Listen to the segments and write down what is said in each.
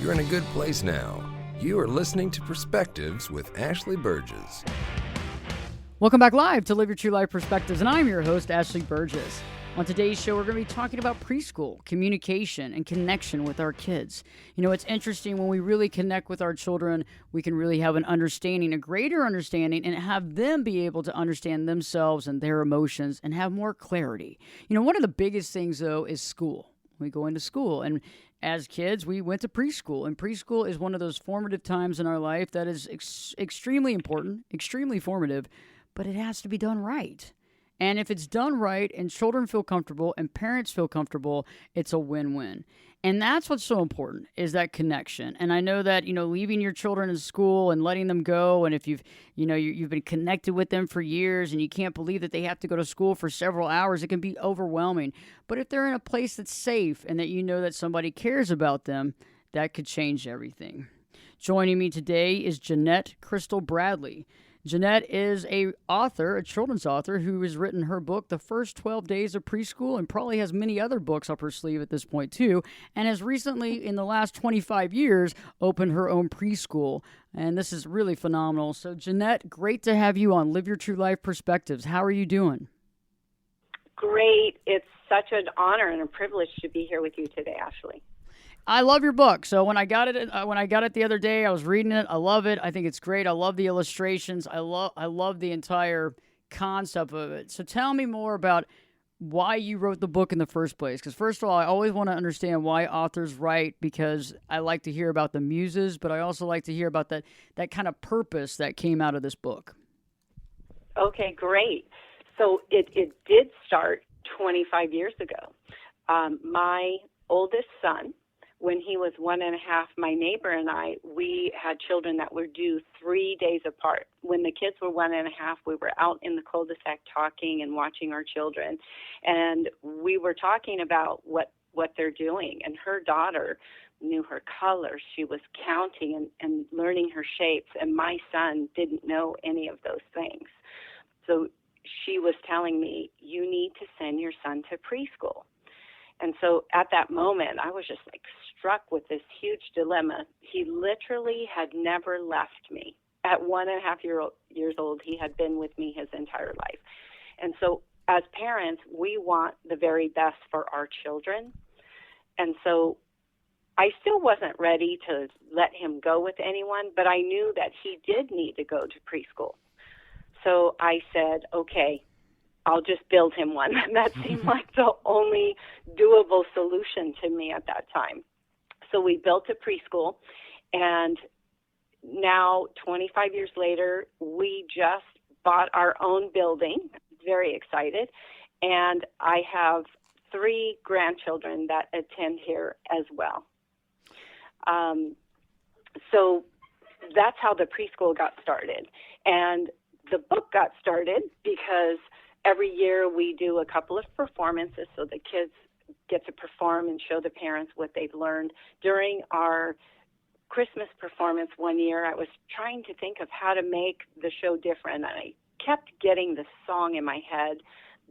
you're in a good place now. You are listening to Perspectives with Ashley Burgess. Welcome back live to Live Your True Life Perspectives, and I'm your host, Ashley Burgess. On today's show, we're going to be talking about preschool, communication, and connection with our kids. You know, it's interesting when we really connect with our children, we can really have an understanding, a greater understanding, and have them be able to understand themselves and their emotions and have more clarity. You know, one of the biggest things, though, is school. We go into school, and as kids, we went to preschool, and preschool is one of those formative times in our life that is extremely important, extremely formative, but it has to be done right. And if it's done right and children feel comfortable and parents feel comfortable, it's a win-win. And that's what's so important, is that connection. And I know that, leaving your children in school and letting them go, and if you've been connected with them for years and you can't believe that they have to go to school for several hours, it can be overwhelming. But if they're in a place that's safe and that you know that somebody cares about them, that could change everything. Joining me today is Jeanette Crystal Bradley. Jeanette is a children's author, who has written her book, The First 12 Days of Preschool, and probably has many other books up her sleeve at this point too, and has recently, in the last 25 years, opened her own preschool. And this is really phenomenal. So Jeanette, great to have you on Live Your True Life Perspectives. How are you doing? Great. It's such an honor and a privilege to be here with you today, Ashley. I love your book. So when I got it the other day, I was reading it. I love it. I think it's great. I love the illustrations. I love the entire concept of it. So tell me more about why you wrote the book in the first place. Because first of all, I always want to understand why authors write, because I like to hear about the muses, but I also like to hear about that kind of purpose that came out of this book. Okay, great. So it did start 25 years ago. My oldest son, when he was 1.5, my neighbor and I, we had children that were due 3 days apart. When the kids were 1.5, we were out in the cul-de-sac talking and watching our children. And we were talking about what they're doing. And her daughter knew her colors. She was counting and learning her shapes. And my son didn't know any of those things. So she was telling me, you need to send your son to preschool. And so at that moment, I was just struck with this huge dilemma. He literally had never left me. At 1.5 years old, he had been with me his entire life. And so as parents, we want the very best for our children. And so I still wasn't ready to let him go with anyone, but I knew that he did need to go to preschool. So I said, okay, I'll just build him one. And that seemed like the only doable solution to me at that time. So we built a preschool, and now 25 years later, we just bought our own building. Very excited. And I have 3 grandchildren that attend here as well. So that's how the preschool got started. And the book got started because every year we do a couple of performances so the kids get to perform and show the parents what they've learned. During our Christmas performance one year, I was trying to think of how to make the show different, and I kept getting the song in my head,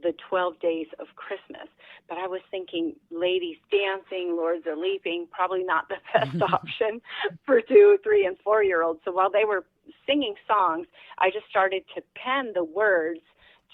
The 12 Days of Christmas. But I was thinking ladies dancing, lords are leaping, probably not the best option for 2, 3, and 4-year-olds. So while they were singing songs, I just started to pen the words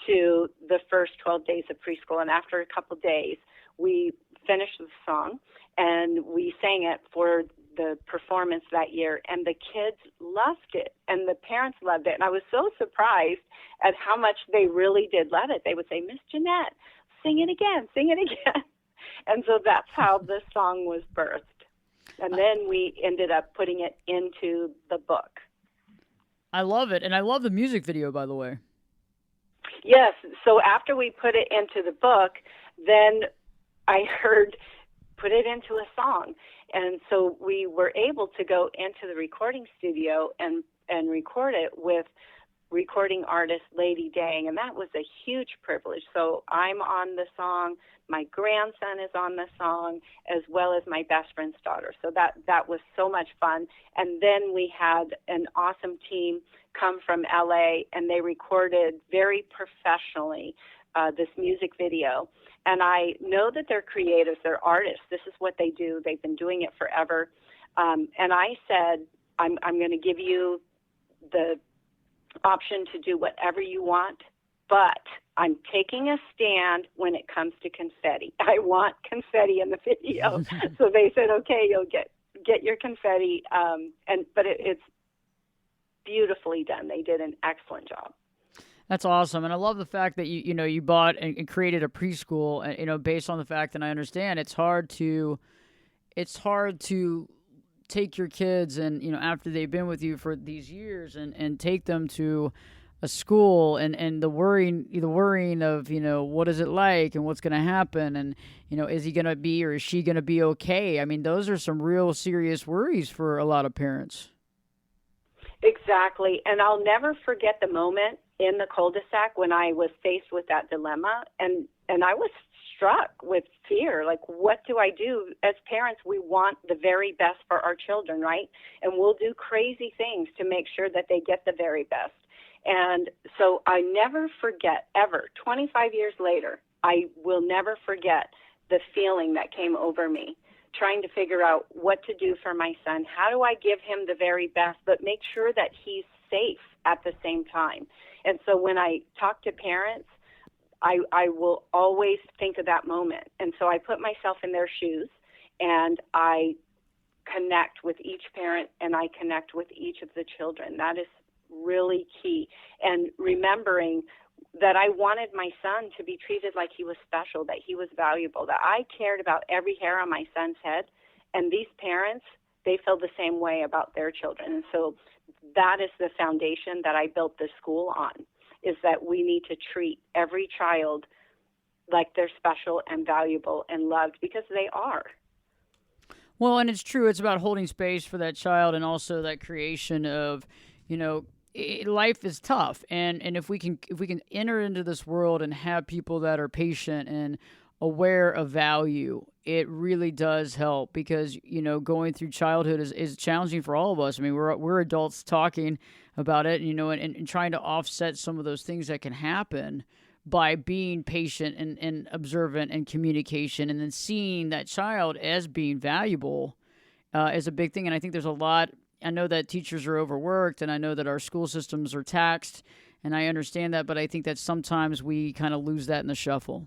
to the first 12 days of preschool. And after a couple days, we finished the song and we sang it for the performance that year. And the kids loved it and the parents loved it. And I was so surprised at how much they really did love it. They would say, Miss Jeanette, sing it again, sing it again. And so that's how the song was birthed. And then we ended up putting it into the book. I love it. And I love the music video, by the way. Yes. So after we put it into the book, then I heard, put it into a song. And so we were able to go into the recording studio and record it with recording artist Lady Dang, and that was a huge privilege. So I'm on the song, my grandson is on the song, as well as my best friend's daughter. So that was so much fun. And then we had an awesome team come from LA, and they recorded very professionally this music video. And I know that they're creatives, they're artists. This is what they do. They've been doing it forever. And I said, I'm going to give you the option to do whatever you want, but I'm taking a stand when it comes to confetti. I want confetti in the video. So they said, okay, you'll get your confetti. But it's beautifully done. They did an excellent job. That's awesome. And I love the fact that you bought and created a preschool, based on the fact that I understand it's hard to take your kids and, after they've been with you for these years and take them to a school and the worrying of, what is it like and what's going to happen and, is he going to be or is she going to be okay? I mean, those are some real serious worries for a lot of parents. Exactly. And I'll never forget the moment in the cul-de-sac when I was faced with that dilemma. And I was struck with fear. Like, what do I do? As parents, we want the very best for our children, right? And we'll do crazy things to make sure that they get the very best. And so I never forget, ever, 25 years later, I will never forget the feeling that came over me, trying to figure out what to do for my son. How do I give him the very best, but make sure that he's safe at the same time? And so when I talk to parents, I will always think of that moment. And so I put myself in their shoes and I connect with each parent and I connect with each of the children. That is really key. And remembering that I wanted my son to be treated like he was special, that he was valuable, that I cared about every hair on my son's head. And these parents, they feel the same way about their children. And so that is the foundation that I built the school on, is that we need to treat every child like they're special and valuable and loved, because they are. Well, and it's true. It's about holding space for that child and also that creation of, life is tough. And if we can enter into this world and have people that are patient and aware of value, it really does help, because, going through childhood is challenging for all of us. I mean, we're adults talking about it, and trying to offset some of those things that can happen by being patient and observant and communication, and then seeing that child as being valuable is a big thing. And I think there's a lot. I know that teachers are overworked, and I know that our school systems are taxed, and I understand that, but I think that sometimes we kind of lose that in the shuffle.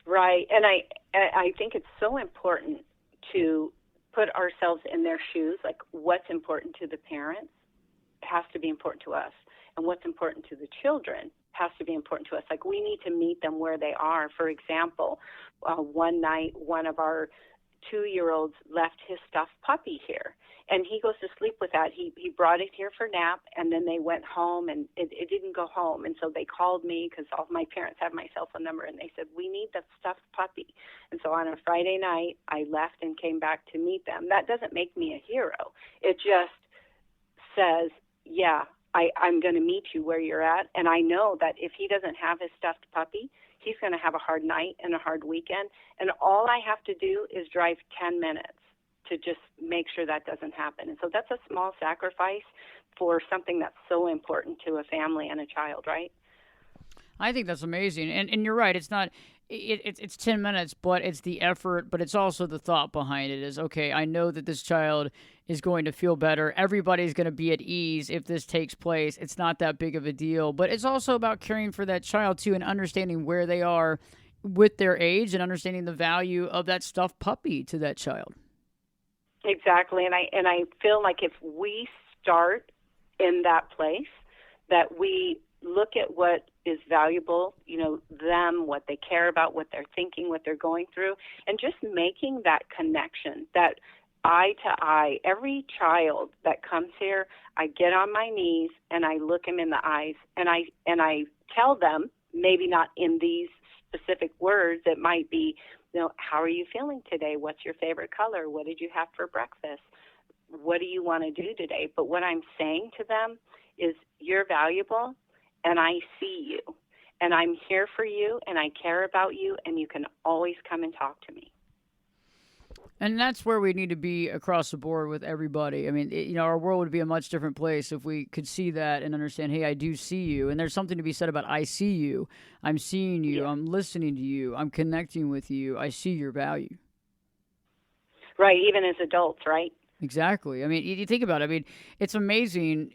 Right. And I think it's so important to put ourselves in their shoes. Like, what's important to the parents has to be important to us, and what's important to the children has to be important to us. Like, we need to meet them where they are. For example, one night, one of our 2-year-olds left his stuffed puppy here, and he goes to sleep with that. He brought it here for nap, and then they went home, and it didn't go home. And so they called me, because all of my parents have my cell phone number, and they said, we need that stuffed puppy. And so on a Friday night, I left and came back to meet them. That doesn't make me a hero. It just says, yeah, I'm going to meet you where you're at, and I know that if he doesn't have his stuffed puppy, he's going to have a hard night and a hard weekend, and all I have to do is drive 10 minutes to just make sure that doesn't happen. And so that's a small sacrifice for something that's so important to a family and a child, right? I think that's amazing. And you're right. It's not, it's 10 minutes, but it's the effort, but it's also the thought behind it is, okay, I know that this child is going to feel better. Everybody's going to be at ease if this takes place. It's not that big of a deal, but it's also about caring for that child too, and understanding where they are with their age and understanding the value of that stuffed puppy to that child. Exactly. And I feel like if we start in that place, that we look at what is valuable, them, what they care about, what they're thinking, what they're going through, and just making that connection, that eye to eye. Every child that comes here, I get on my knees and I look them in the eyes, and I tell them, maybe not in these specific words, it might be, how are you feeling today? What's your favorite color? What did you have for breakfast? What do you want to do today? But what I'm saying to them is, you're valuable, and I see you, and I'm here for you, and I care about you, and you can always come and talk to me. And that's where we need to be across the board with everybody. I mean, our world would be a much different place if we could see that and understand, hey, I do see you. And there's something to be said about, I see you. I'm seeing you. Yeah. I'm listening to you. I'm connecting with you. I see your value. Right, even as adults, right? Exactly. I mean, you think about it. I mean, it's amazing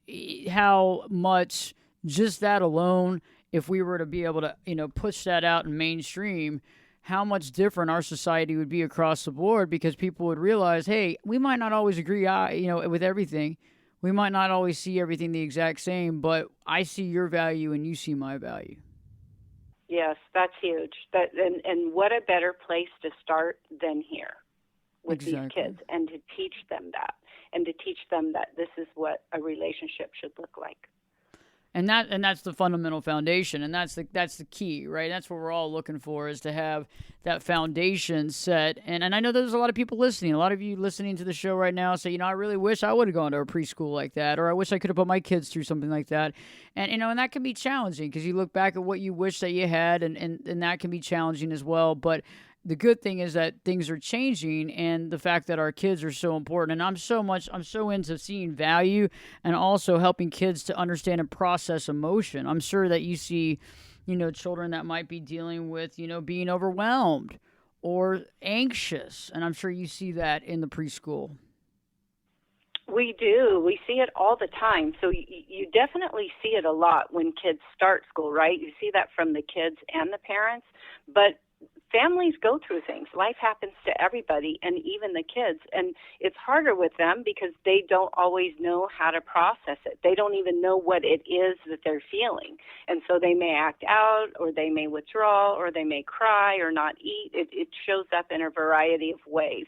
how much just that alone, if we were to be able to, push that out in mainstream, how much different our society would be across the board because people would realize, hey, we might not always agree, with everything. We might not always see everything the exact same, but I see your value and you see my value. Yes, that's huge. And what a better place to start than here with these kids, and to teach them that this is what a relationship should look like. And that's the fundamental foundation, and that's the key, right? That's what we're all looking for, is to have that foundation set. And I know there's a lot of people listening. A lot of you listening to the show right now say, I really wish I would have gone to a preschool like that, or I wish I could have put my kids through something like that. And and that can be challenging because you look back at what you wish that you had, and that can be challenging as well. But the good thing is that things are changing, and the fact that our kids are so important. And I'm so into seeing value and also helping kids to understand and process emotion. I'm sure that you see, children that might be dealing with, being overwhelmed or anxious. And I'm sure you see that in the preschool. We do. We see it all the time. So you definitely see it a lot when kids start school, right? You see that from the kids and the parents. But families go through things. Life happens to everybody, and even the kids. And it's harder with them because they don't always know how to process it. They don't even know what it is that they're feeling. And so they may act out, or they may withdraw, or they may cry or not eat. It shows up in a variety of ways.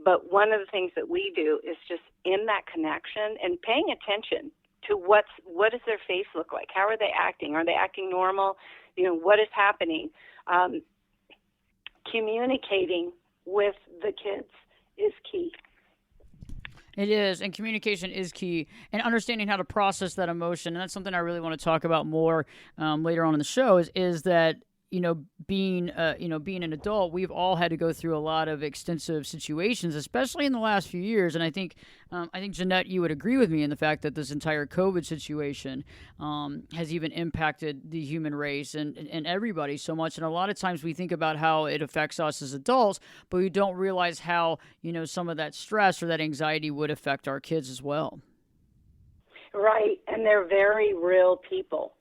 But one of the things that we do is just in that connection and paying attention to what does their face look like? How are they acting? Are they acting normal? What is happening? Communicating with the kids is key. It is, and communication is key, and understanding how to process that emotion. And that's something I really want to talk about more later on in the show. Is that being an adult, we've all had to go through a lot of extensive situations, especially in the last few years. And I think Jeanette, you would agree with me in the fact that this entire COVID situation has even impacted the human race and everybody so much. And a lot of times we think about how it affects us as adults, but we don't realize how some of that stress or that anxiety would affect our kids as well. Right, and they're very real people.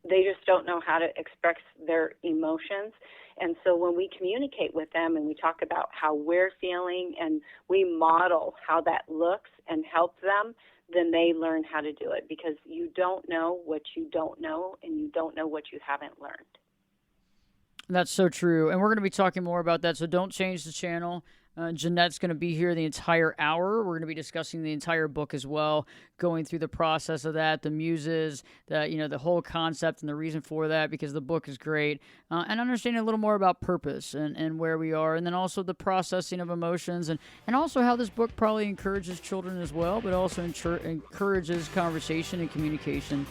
They just don't know how to express their emotions. And so when we communicate with them and we talk about how we're feeling and we model how that looks and help them, then they learn how to do it, because you don't know what you don't know, and you don't know what you haven't learned. That's so true. And we're going to be talking more about that, so don't change the channel. Jeanette's going to be here the entire hour. We're going to be discussing the entire book as well, going through the process of that, the muses, the whole concept and the reason for that, because the book is great, and understanding a little more about purpose and where we are, and then also the processing of emotions, and also how this book probably encourages children as well, but also encourages conversation and communication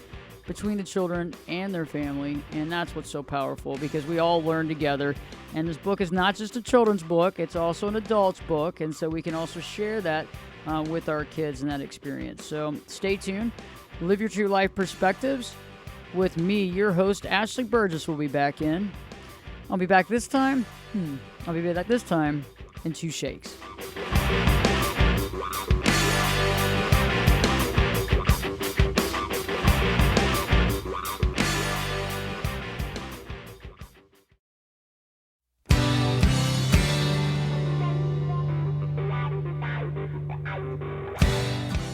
between the children and their family. And that's what's so powerful, because we all learn together. And this book is not just a children's book, it's also an adult's book, and so we can also share that with our kids and that experience. So stay tuned. Live Your True Life Perspectives with me, your host, Ashley Burgess, will be back in. I'll be back this time. I'll be back this time in 2 shakes.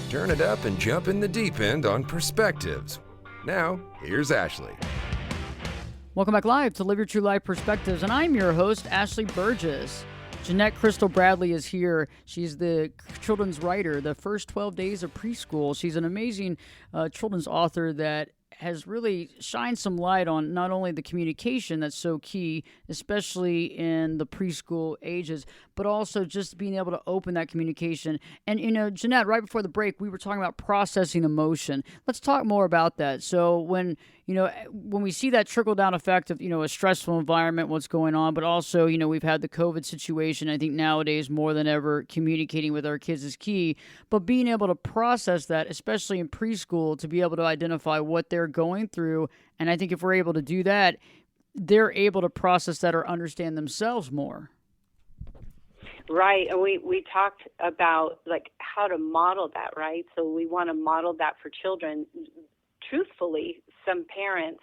Turn it up and jump in the deep end on Perspectives. Now, here's Ashley. Welcome back live to Live Your True Life Perspectives, and I'm your host, Ashley Burgess. Jeanette Crystal Bradley is here. She's the children's writer, The First 12 Days of Preschool. She's an amazing children's author that has really shined some light on not only the communication that's so key, especially in the preschool ages, but also just being able to open that communication. And, Jeanette, right before the break, we were talking about processing emotion. Let's talk more about that. So when we see that trickle-down effect of, a stressful environment, what's going on, but also, we've had the COVID situation. I think nowadays more than ever, communicating with our kids is key. But being able to process that, especially in preschool, to be able to identify what they're going through. And I think if we're able to do that, they're able to process that or understand themselves more. Right, and we talked about like how to model that, right? So we want to model that for children. Truthfully, some parents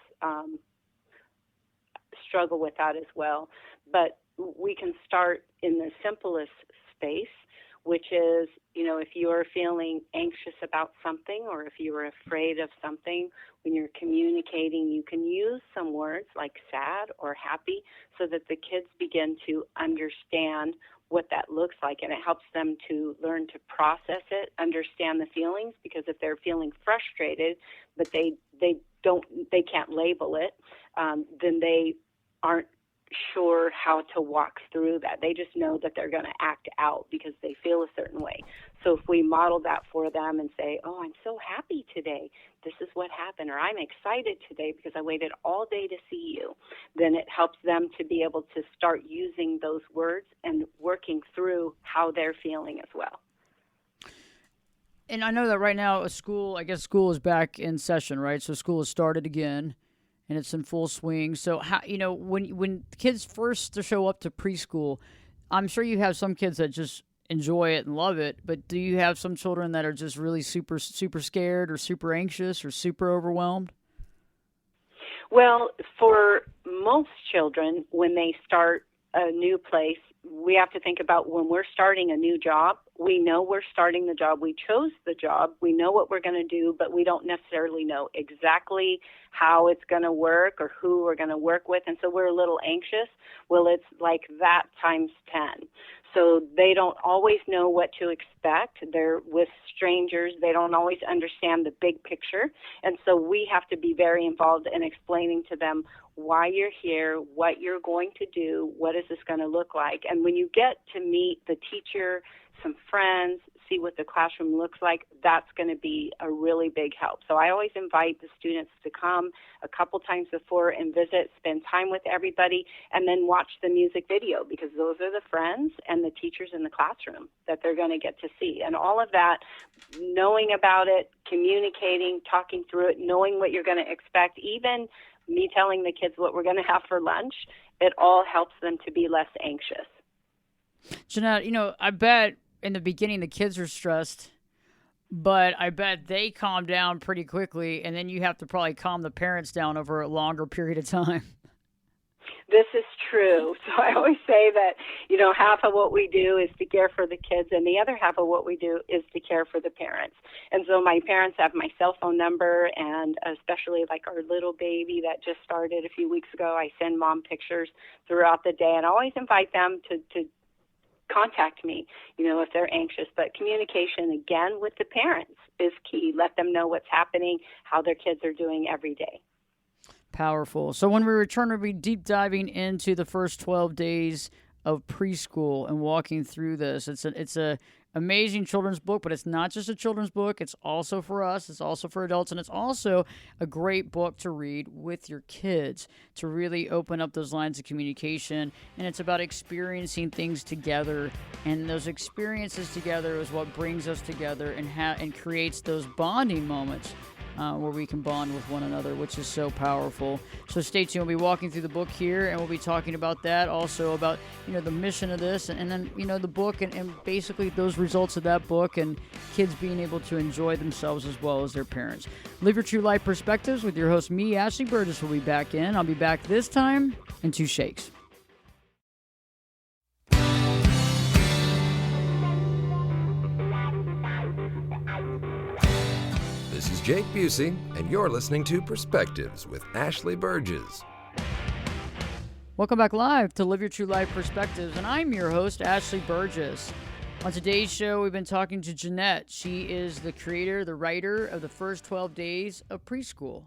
struggle with that as well, but we can start in the simplest space, which is, if you're feeling anxious about something or if you're afraid of something, when you're communicating, you can use some words like sad or happy so that the kids begin to understand what that looks like, and it helps them to learn to process it, understand the feelings, because if they're feeling frustrated but they can't label it, then they aren't sure how to walk through that. They just know that they're going to act out because they feel a certain way. So if we model that for them and say, oh, I'm so happy today, this is what happened, or I'm excited today because I waited all day to see you, then it helps them to be able to start using those words and working through how they're feeling as well. And I know that right now school is back in session, right? So school has started again. And it's in full swing. So, how, when kids first show up to preschool, I'm sure you have some kids that just enjoy it and love it. But do you have some children that are just really super, super scared or super anxious or super overwhelmed? Well, for most children, when they start a new place, we have to think about when we're starting a new job, we know we're starting the job. We chose the job. We know what we're going to do, but we don't necessarily know exactly how it's going to work or who we're going to work with. And so we're a little anxious. Well, it's like that times 10. So they don't always know what to expect. They're with strangers. They don't always understand the big picture. And so we have to be very involved in explaining to them why you're here, what you're going to do, what is this going to look like. And when you get to meet the teacher, some friends, see what the classroom looks like, that's going to be a really big help. So I always invite the students to come a couple times before and visit, spend time with everybody, and then watch the music video, because those are the friends and the teachers in the classroom that they're going to get to see. And all of that, knowing about it, communicating, talking through it, knowing what you're going to expect, even me telling the kids what we're going to have for lunch, it all helps them to be less anxious. Jeanette, I bet in the beginning the kids are stressed, but I bet they calm down pretty quickly, and then you have to probably calm the parents down over a longer period of time. This is true. So I always say that, half of what we do is to care for the kids, and the other half of what we do is to care for the parents. And so my parents have my cell phone number, and especially like our little baby that just started a few weeks ago, I send mom pictures throughout the day, and I always invite them to contact me, if they're anxious. But communication, again, with the parents is key. Let them know what's happening, how their kids are doing every day. Powerful. So when we return, we'll be deep diving into the first 12 days of preschool and walking through this. It's a amazing children's book, but it's not just a children's book. It's also for us. It's also for adults, and it's also a great book to read with your kids to really open up those lines of communication. And it's about experiencing things together, and those experiences together is what brings us together and creates those bonding moments where we can bond with one another, which is so powerful. So stay tuned. We'll be walking through the book here, and we'll be talking about that, also about the mission of this, and then the book and basically those results of that book, and kids being able to enjoy themselves as well as their parents. Live Your True Life Perspectives with your host, me, Ashley Burgess, will be back in. I'll be back this time in 2 shakes. This is Jake Busey, and you're listening to Perspectives with Ashley Burgess. Welcome back live to Live Your True Life Perspectives, and I'm your host, Ashley Burgess. On today's show, we've been talking to Jeanette. She is the creator, the writer of the first 12 days of preschool.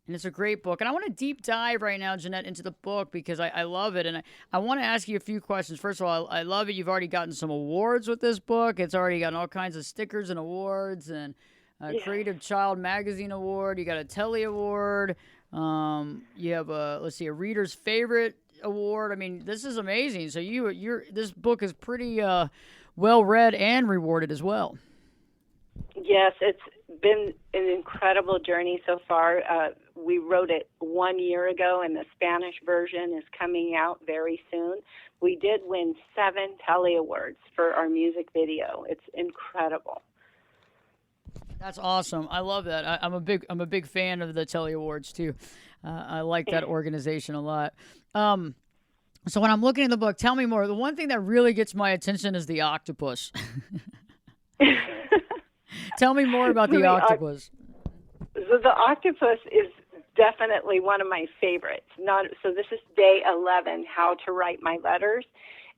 And it's a great book. And I want to deep dive right now, Jeanette, into the book because I love it. And I want to ask you a few questions. First of all, I love it. You've already gotten some awards with this book. It's already gotten all kinds of stickers and awards, and Creative Child Magazine Award. You got a Telly Award. You have a Reader's Favorite Award. I mean, this is amazing. So this book is pretty well read and rewarded as well. Yes, it's been an incredible journey so far. We wrote it 1 year ago, and the Spanish version is coming out very soon. We did win 7 Telly Awards for our music video. It's incredible. That's awesome. I love that. I'm a big fan of the Telly Awards too. I like that organization a lot. So when I'm looking at the book, tell me more. The one thing that really gets my attention is the octopus. Tell me more about the octopus. So the octopus is definitely one of my favorites. So this is day 11, how to write my letters.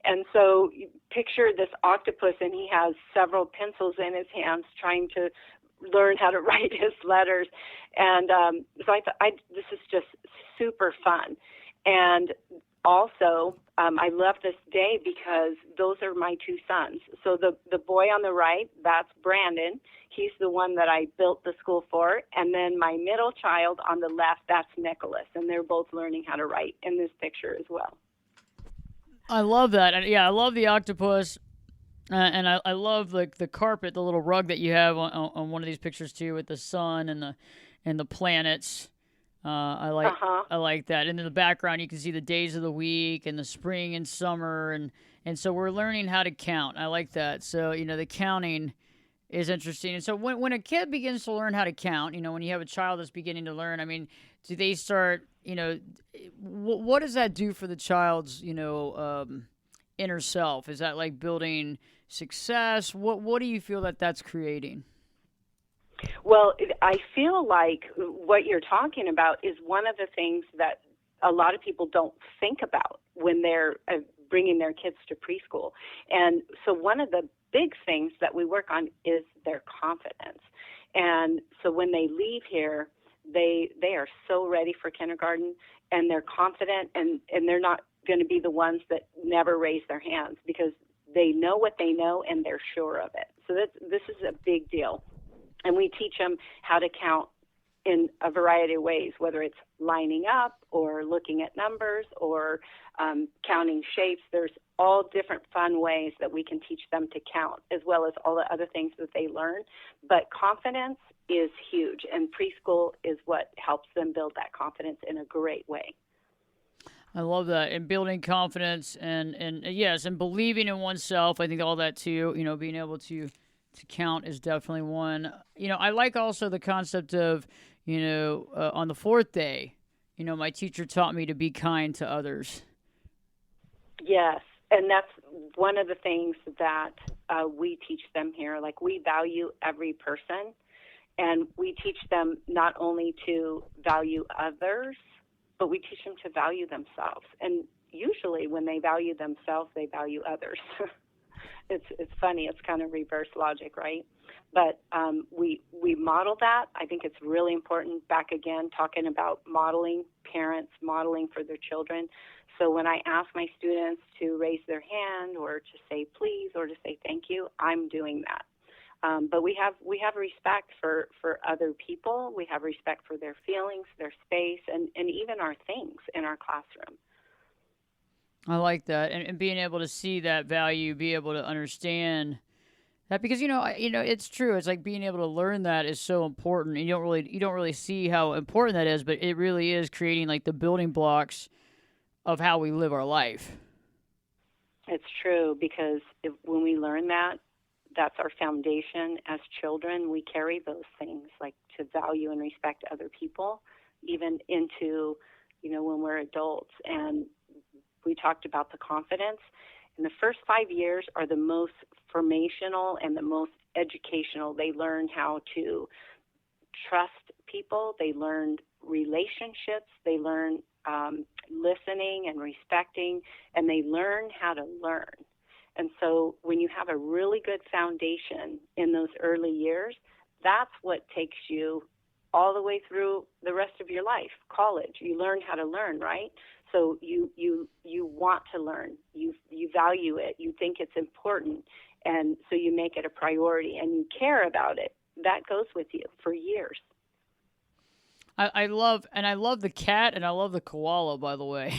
And so you picture this octopus, and he has several pencils in his hands trying to learn how to write his letters. And so I thought, this is just super fun. And also, I love this day because those are my 2 sons. So the boy on the right, that's Brandon. He's the one that I built the school for. And then my middle child on the left, that's Nicholas. And they're both learning how to write in this picture as well. I love that. And yeah, I love the octopus. And I love the carpet, the little rug that you have on one of these pictures too, with the sun and the planets. I like that. And in the background, you can see the days of the week and the spring and summer, and so we're learning how to count. I like that. So the counting is interesting. And so when a kid begins to learn how to count, when you have a child that's beginning to learn, I mean, do they start? What does that do for the child's inner self? Is that like building success? What do you feel that that's creating? Well, I feel like what you're talking about is one of the things that a lot of people don't think about when they're bringing their kids to preschool. And so one of the big things that we work on is their confidence. And so when they leave here, they are so ready for kindergarten, and they're confident, and they're not going to be the ones that never raise their hands because they know what they know and they're sure of it. So this is a big deal. And we teach them how to count in a variety of ways, whether it's lining up or looking at numbers or counting shapes. There's all different fun ways that we can teach them to count, as well as all the other things that they learn. But confidence is huge, and preschool is what helps them build that confidence in a great way. I love that. And building confidence and yes, and believing in oneself. I think all that too, being able to count is definitely one. I like also the concept of, on the 4th day, my teacher taught me to be kind to others. Yes. And that's one of the things that we teach them here. Like, we value every person, and we teach them not only to value others, but we teach them to value themselves. And usually when they value themselves, they value others. It's funny. It's kind of reverse logic, right? But we model that. I think it's really important. Back again, talking about modeling, parents modeling for their children. So when I ask my students to raise their hand or to say please or to say thank you, I'm doing that. But we have respect for other people. We have respect for their feelings, their space, and even our things in our classroom. I like that, and being able to see that value, be able to understand that, because it's true. It's like being able to learn that is so important. You don't really see how important that is, but it really is creating like the building blocks of how we live our life. It's true, because when we learn that, that's our foundation as children. We carry those things, like to value and respect other people, even into when we're adults. And we talked about the confidence. And the first 5 years are the most formational and the most educational. They learn how to trust people. They learn relationships. They learn listening and respecting, and they learn how to learn. And so when you have a really good foundation in those early years, that's what takes you all the way through the rest of your life. College, you learn how to learn, right? So you want to learn, you value it, you think it's important, and so you make it a priority and you care about it. That goes with you for years. I love the cat, and I love the koala, by the way.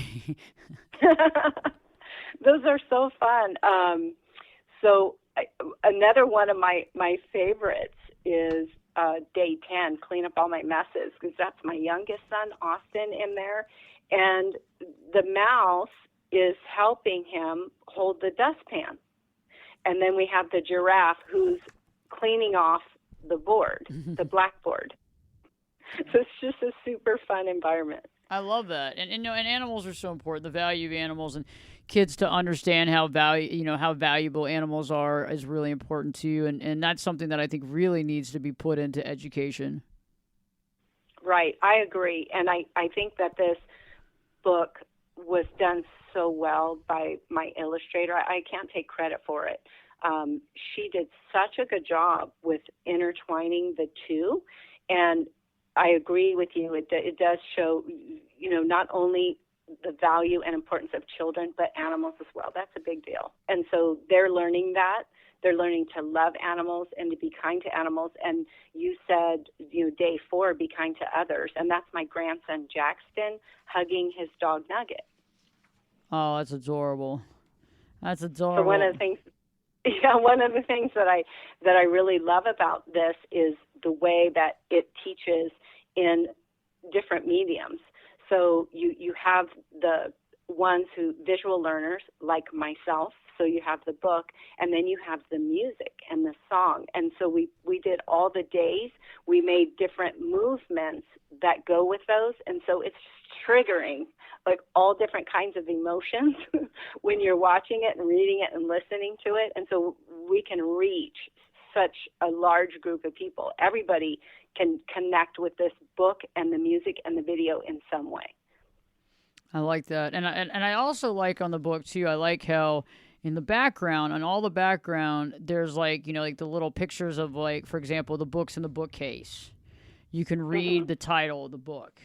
Those are so fun. Another one of my favorites is day 10, clean up all my messes, because that's my youngest son, Austin, in there. And the mouse is helping him hold the dustpan. And then we have the giraffe who's cleaning off the board, the blackboard. So it's just a super fun environment. I love that. And animals are so important, the value of animals, and kids to understand how valuable animals are is really important too. And that's something that I think really needs to be put into education. Right. I agree. And I think that this book was done so well by my illustrator. I can't take credit for it. She did such a good job with intertwining the two. And I agree with you. It does show, not only the value and importance of children, but animals as well. That's a big deal. And so they're learning that. They're learning to love animals and to be kind to animals. And you said, day 4, be kind to others. And that's my grandson, Jackson, hugging his dog, Nugget. Oh, that's adorable. That's adorable. So one of the things that I really love about this is the way that it teaches in different mediums. So you have the ones who visual learners like myself. So you have the book, and then you have the music and the song. And so we did all the days. We made different movements that go with those. And so it's triggering like all different kinds of emotions when you're watching it and reading it and listening to it. And so we can reach such a large group of people. Everybody can connect with this book and the music and the video in some way. I like that. And I also like on the book too, I like how in the background, on all the background, there's like the little pictures of, like, for example, the books in the bookcase. You can read the title of the book.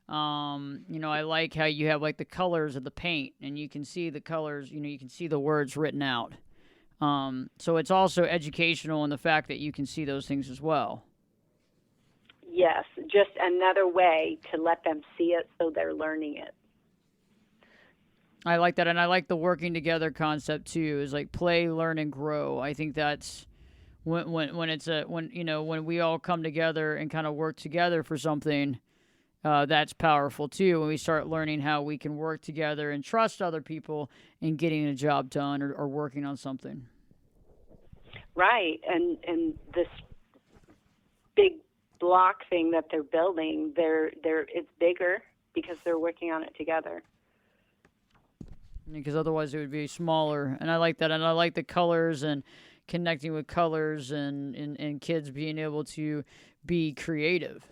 I like how you have like the colors of the paint, and you can see the colors, you can see the words written out. So it's also educational in the fact that you can see those things as well. Yes, just another way to let them see it so they're learning it. I like that, and I like the working together concept too. Is like play, learn, and grow. I think that's when we all come together and kind of work together for something. That's powerful too. When we start learning how we can work together and trust other people in getting a job done or working on something. Right, and this big block thing that they're building, it's bigger because they're working on it together. Because otherwise it would be smaller. And I like that. And I like the colors and connecting with colors and kids being able to be creative.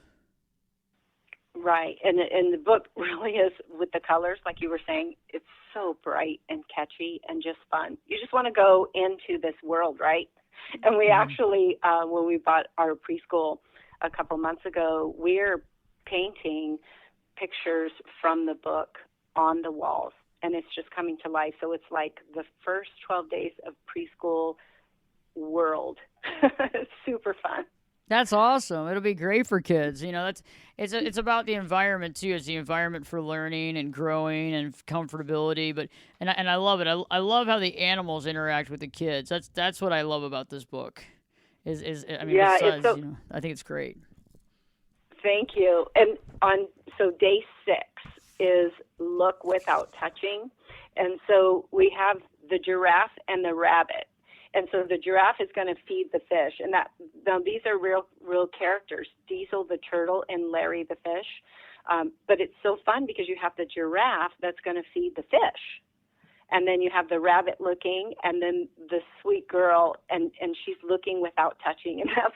Right. And the book really is, with the colors, like you were saying, it's so bright and catchy and just fun. You just want to go into this world, right? And we actually, when we bought our preschool a couple months ago, we're painting pictures from the book on the walls. And it's just coming to life. So it's like the first 12 days of preschool world. It's super fun. That's awesome. It'll be great for kids. It's about the environment too. It's the environment for learning and growing and comfortability. But I love it. I love how the animals interact with the kids. That's what I love about this book. I think it's great. Thank you. And so day 6 is look without touching. And so we have the giraffe and the rabbit. And so the giraffe is going to feed the fish. And now these are real characters, Diesel the turtle and Larry the fish. But it's so fun because you have the giraffe that's going to feed the fish. And then you have the rabbit looking, and then the sweet girl, and she's looking without touching. And that's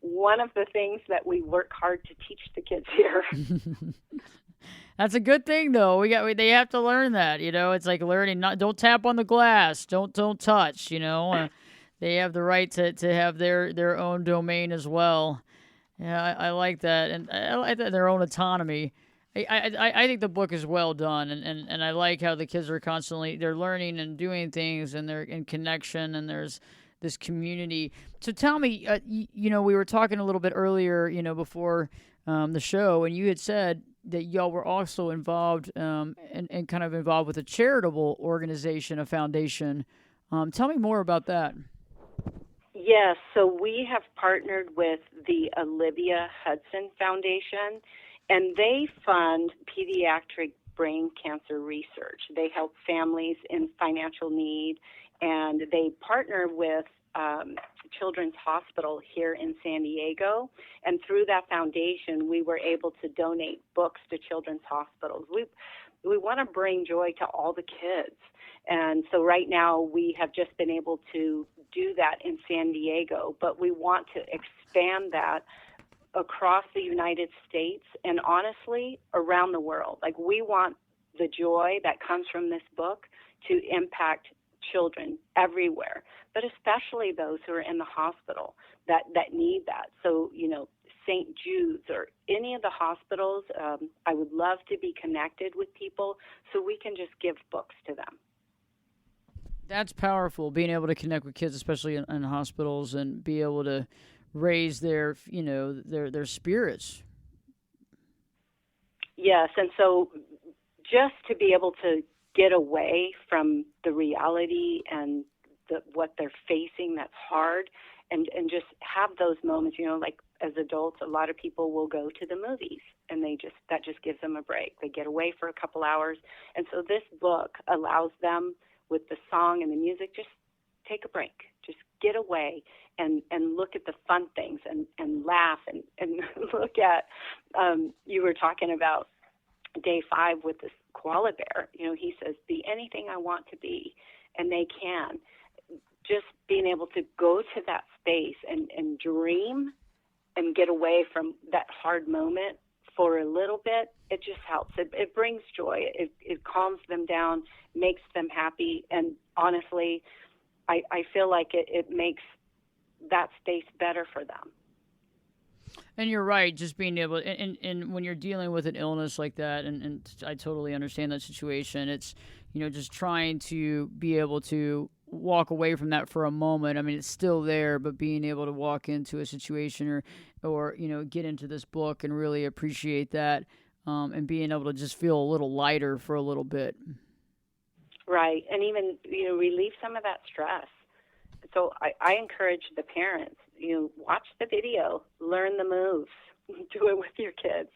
one of the things that we work hard to teach the kids here. That's a good thing, though. They have to learn that. It's like learning. Don't tap on the glass. Don't touch. They have the right to have their own domain as well. Yeah, I like that, and I like that, their own autonomy. I think the book is well done, and I like how the kids are they're learning and doing things, and they're in connection, and there's this community. So tell me, we were talking a little bit earlier, before the show, and you had said that y'all were also involved and kind of involved with a charitable organization, a foundation. Tell me more about that. Yes, so we have partnered with the Olivia Hudson Foundation, and they fund pediatric brain cancer research. They help families in financial need, and they partner with Children's Hospital here in San Diego. And through that foundation, we were able to donate books to children's hospitals. We want to bring joy to all the kids. And so right now we have just been able to do that in San Diego, but we want to expand that across the United States and honestly around the world. Like, we want the joy that comes from this book to impact children everywhere, but especially those who are in the hospital that need that. So, St. Jude's or any of the hospitals, I would love to be connected with people so we can just give books to them. That's powerful, being able to connect with kids, especially in hospitals, and be able to raise their spirits. Yes, and so just to be able to get away from the reality and what they're facing that's hard, and just have those moments, like as adults, a lot of people will go to the movies, and that just gives them a break. They get away for a couple hours, and so this book allows them, with the song and the music, just take a break, just get away and look at the fun things and laugh and look at, you were talking about day 5 with this koala bear. He says, be anything I want to be, and they can. Just being able to go to that space and dream and get away from that hard moment for a little bit, it just helps. It brings joy. It calms them down, makes them happy, and honestly, I feel like it makes that space better for them. And you're right, just being able, and when you're dealing with an illness like that, and I totally understand that situation, it's, just trying to be able to walk away from that for a moment. I mean, it's still there, but being able to walk into a situation or get into this book and really appreciate that, and being able to just feel a little lighter for a little bit. Right, and even, relieve some of that stress. So I encourage the parents, watch the video, learn the moves, do it with your kids.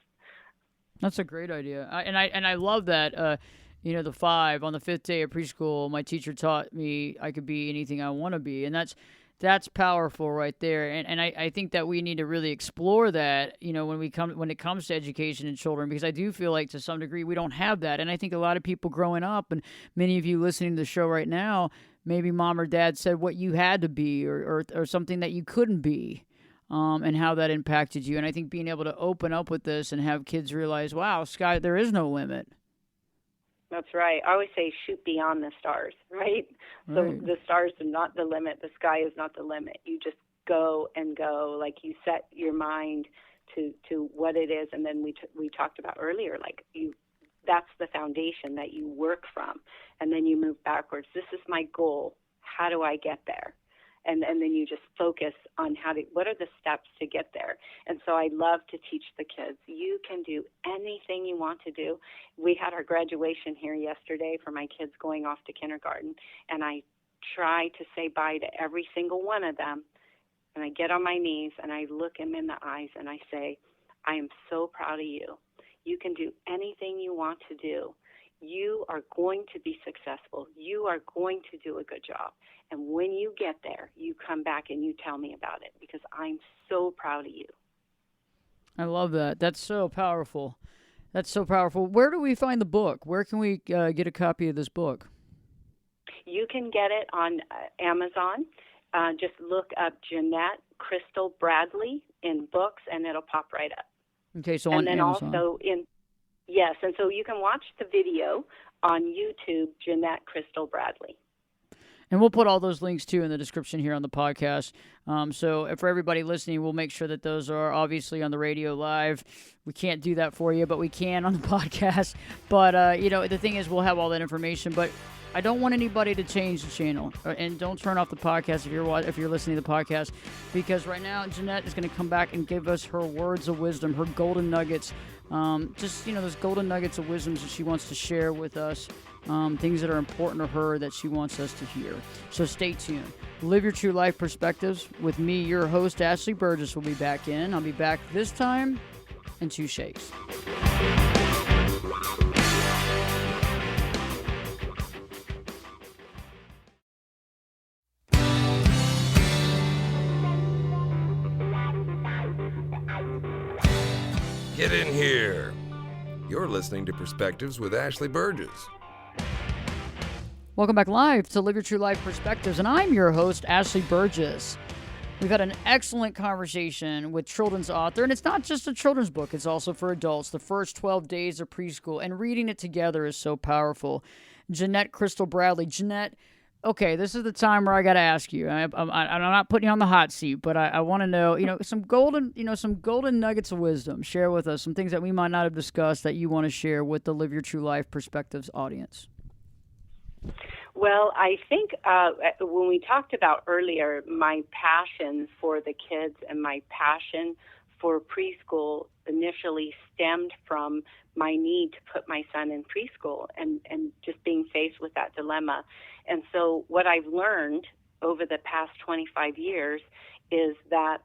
That's a great idea. I love that. The 5 on the 5th day of preschool, my teacher taught me I could be anything I want to be, and that's powerful right there. And I think that we need to really explore that, when it comes to education in children, because I do feel like to some degree we don't have that. And I think a lot of people growing up, and many of you listening to the show right now, maybe mom or dad said what you had to be or something that you couldn't be, and how that impacted you. And I think being able to open up with this and have kids realize, wow, sky, there is no limit. That's right. I always say shoot beyond the stars, right? So the stars are not the limit. The sky is not the limit. You just go and go. Like, you set your mind to what it is. And then we talked about earlier, like, that's the foundation that you work from. And then you move backwards. This is my goal. How do I get there? And then you just focus on what are the steps to get there. And so I love to teach the kids, you can do anything you want to do. We had our graduation here yesterday for my kids going off to kindergarten, and I try to say bye to every single one of them. And I get on my knees and I look them in the eyes and I say, I am so proud of you. You can do anything you want to do. You are going to be successful. You are going to do a good job. And when you get there, you come back and you tell me about it, because I'm so proud of you. I love that. That's so powerful. That's so powerful. Where do we find the book? Where can we get a copy of this book? You can get it on Amazon. Just look up Jeanette Crystal Bradley in books, and it'll pop right up. Okay, so on Amazon. And then also yes, and so you can watch the video on YouTube, Jeanette Crystal Bradley. And we'll put all those links, too, in the description here on the podcast. So for everybody listening, we'll make sure that those are obviously on the radio live. We can't do that for you, but we can on the podcast. But, the thing is, we'll have all that information. But I don't want anybody to change the channel. And don't turn off the podcast if you're listening to the podcast. Because right now, Jeanette is going to come back and give us her words of wisdom, her golden nuggets. Those golden nuggets of wisdom that she wants to share with us. things that are important to her that she wants us to hear. So stay tuned. Live Your True Life Perspectives with me, your host, Ashley Burgess, will be back in. I'll be back this time in 2 shakes. Get in here. You're listening to Perspectives with Ashley Burgess. Welcome back live to Live Your True Life Perspectives, and I'm your host, Ashley Burgess. We've had an excellent conversation with children's author, and it's not just a children's book, it's also for adults, The First 12 Days of Preschool, and reading it together is so powerful. Jeanette Crystal Bradley. Jeanette, okay, this is the time where I got to ask you. I'm not putting you on the hot seat, but I want to know, some golden nuggets of wisdom. Share with us some things that we might not have discussed that you want to share with the Live Your True Life Perspectives audience. Well, I think when we talked about earlier, my passion for the kids and my passion for preschool initially stemmed from my need to put my son in preschool and just being faced with that dilemma. And so what I've learned over the past 25 years is that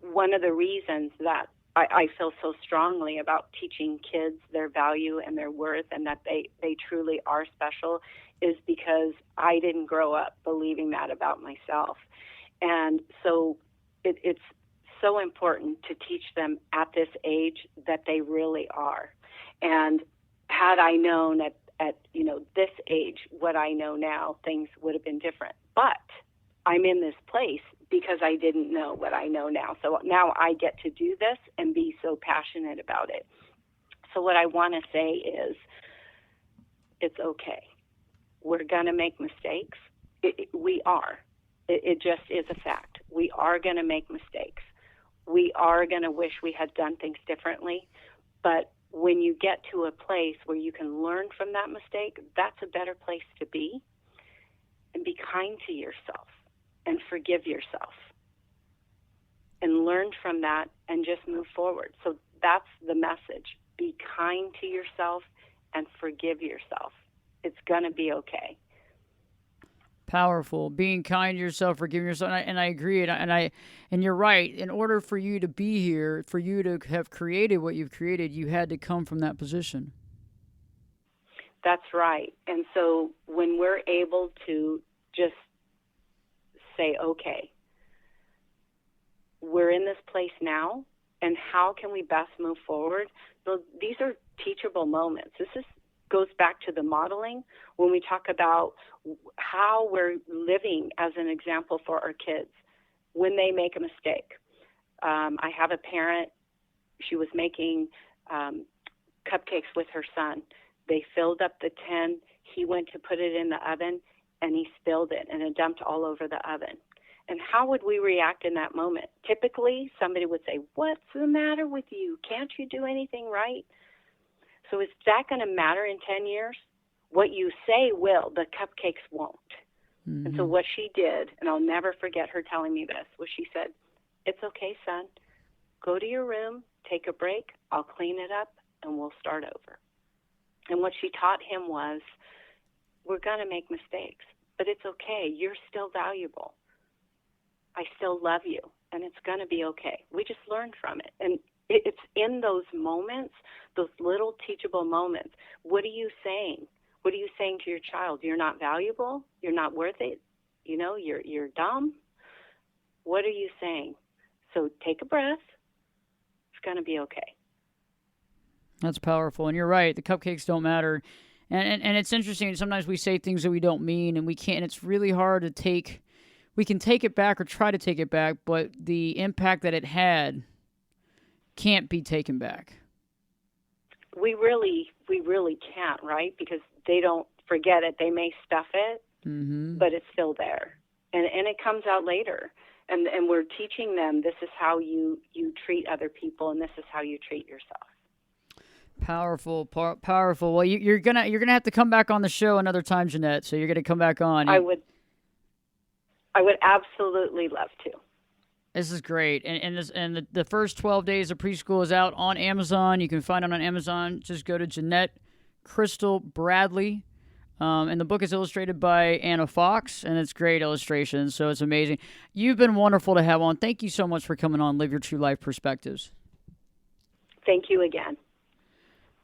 one of the reasons that I feel so strongly about teaching kids their value and their worth and that they truly are special is because I didn't grow up believing that about myself. And so it's so important to teach them at this age that they really are. And had I known at this age what I know now, things would have been different. But I'm in this place because I didn't know what I know now. So now I get to do this and be so passionate about it. So what I want to say is it's okay. We're going to make mistakes. We are. It just is a fact. We are going to make mistakes. We are going to wish we had done things differently. But when you get to a place where you can learn from that mistake, that's a better place to be. And be kind to yourself and forgive yourself and learn from that and just move forward. So that's the message. Be kind to yourself and forgive yourself. It's going to be okay. Powerful. Being kind to yourself, forgiving yourself, and I agree. And you're right. In order for you to be here, for you to have created what you've created, you had to come from that position. That's right. And so when we're able to just say, okay, we're in this place now, and how can we best move forward? So these are teachable moments. This goes back to the modeling when we talk about how we're living as an example for our kids when they make a mistake. I have a parent, she was making cupcakes with her son. They filled up the tin. He went to put it in the oven, and he spilled it, and it dumped all over the oven. And how would we react in that moment? Typically, somebody would say, "What's the matter with you? Can't you do anything right?" So is that going to matter in 10 years? What you say will, the cupcakes won't. Mm-hmm. And so what she did, and I'll never forget her telling me this, was she said, "It's okay, son. Go to your room, take a break, I'll clean it up, and we'll start over." And what she taught him was, we're going to make mistakes, but it's okay. You're still valuable. I still love you, and it's going to be okay. We just learn from it. And it's in those moments, those little teachable moments. What are you saying? What are you saying to your child? You're not valuable? You're not worth it? You're dumb? What are you saying? So take a breath. It's going to be okay. That's powerful. And you're right. The cupcakes don't matter. And it's interesting. Sometimes we say things that we don't mean, and we can't. And it's really hard to take. We can take it back or try to take it back, but the impact that it had can't be taken back. We really can't, right? Because they don't forget it. They may stuff it, mm-hmm. but it's still there. And it comes out later. And we're teaching them this is how you treat other people, and this is how you treat yourself. Powerful. Well, you're gonna have to come back on the show another time, Jeanette. So you're gonna come back on. I would absolutely love to. This is great, and the first 12 days of preschool is out on Amazon. You can find it on Amazon. Just go to Jeanette Crystal Bradley. And the book is illustrated by Anna Fox, and it's great illustrations, so it's amazing. You've been wonderful to have on. Thank you so much for coming on Live Your True Life Perspectives. Thank you again.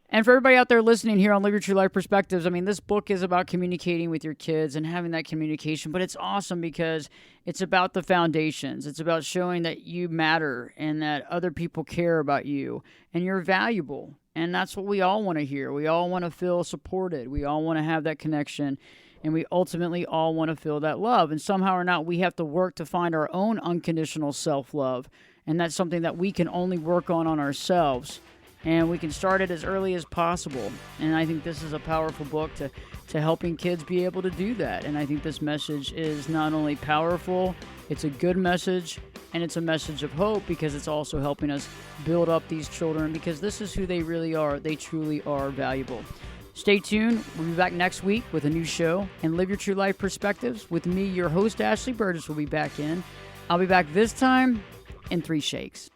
And for everybody out there listening here on Live Your True Life Perspectives, I mean, this book is about communicating with your kids and having that communication, but it's awesome because it's about the foundations. It's about showing that you matter and that other people care about you and you're valuable. And that's what we all want to hear. We all want to feel supported. We all want to have that connection. And we ultimately all want to feel that love. And somehow or not, we have to work to find our own unconditional self-love. And that's something that we can only work on ourselves. And we can start it as early as possible. And I think this is a powerful book to helping kids be able to do that. And I think this message is not only powerful, it's a good message, and it's a message of hope because it's also helping us build up these children because this is who they really are. They truly are valuable. Stay tuned. We'll be back next week with a new show and Live Your True Life Perspectives with me, your host, Ashley Burgess, will be back in. I'll be back this time in 3 shakes.